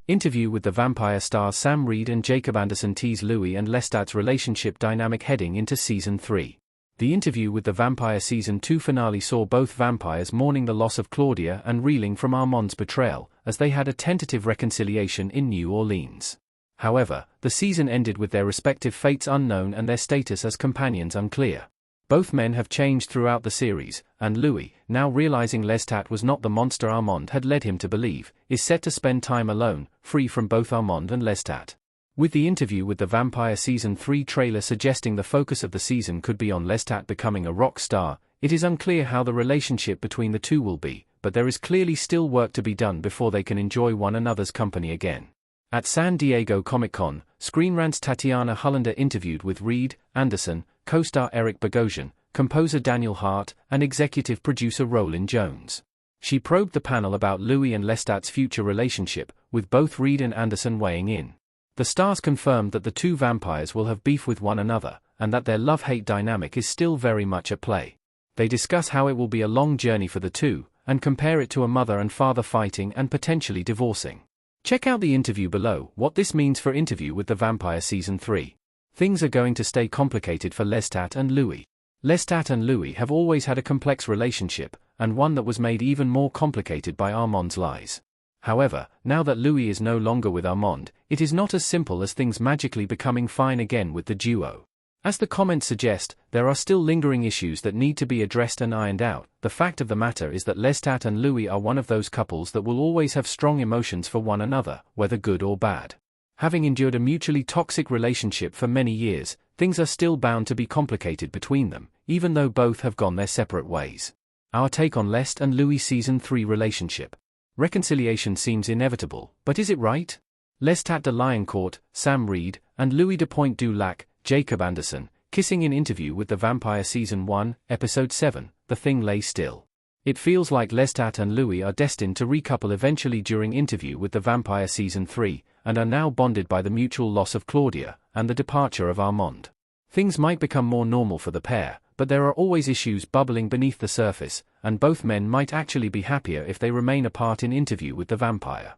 Interview with the Vampire stars Sam Reed and Jacob Anderson tease Louis and Lestat's relationship dynamic heading into Season 3. The Interview with the Vampire Season 2 finale saw both vampires mourning the loss of Claudia and reeling from Armand's betrayal, as they had a tentative reconciliation in New Orleans. However, the season ended with their respective fates unknown and their status as companions unclear. Both men have changed throughout the series, and Louis, now realizing Lestat was not the monster Armand had led him to believe, is set to spend time alone, free from both Armand and Lestat. With the Interview with the Vampire Season 3 trailer suggesting the focus of the season could be on Lestat becoming a rock star, it is unclear how the relationship between the two will be, but there is clearly still work to be done before they can enjoy one another's company again. At San Diego Comic-Con, Screen Rant's Tatiana Hollander interviewed with Reed, Anderson, co-star Eric Bogosian, composer Daniel Hart, and executive producer Roland Jones. She probed the panel about Louis and Lestat's future relationship, with both Reed and Anderson weighing in. The stars confirmed that the two vampires will have beef with one another, and that their love-hate dynamic is still very much at play. They discuss how it will be a long journey for the two, and compare it to a mother and father fighting and potentially divorcing. Check out the interview below. What this means for Interview with the Vampire Season 3. Things are going to stay complicated for Lestat and Louis. Lestat and Louis have always had a complex relationship, and one that was made even more complicated by Armand's lies. However, now that Louis is no longer with Armand, it is not as simple as things magically becoming fine again with the duo. As the comments suggest, there are still lingering issues that need to be addressed and ironed out. The fact of the matter is that Lestat and Louis are one of those couples that will always have strong emotions for one another, whether good or bad. Having endured a mutually toxic relationship for many years, things are still bound to be complicated between them, even though both have gone their separate ways. Our take on Lest and Louis Season 3 relationship. Reconciliation seems inevitable, but is it right? Lestat de Lioncourt, Sam Reed, and Louis de Pointe du Lac, Jacob Anderson, kissing in Interview with the Vampire Season 1, Episode 7, The Thing Lay Still. It feels like Lestat and Louis are destined to recouple eventually during Interview with the Vampire Season 3, and are now bonded by the mutual loss of Claudia, and the departure of Armand. Things might become more normal for the pair, but there are always issues bubbling beneath the surface, and both men might actually be happier if they remain apart in Interview with the Vampire.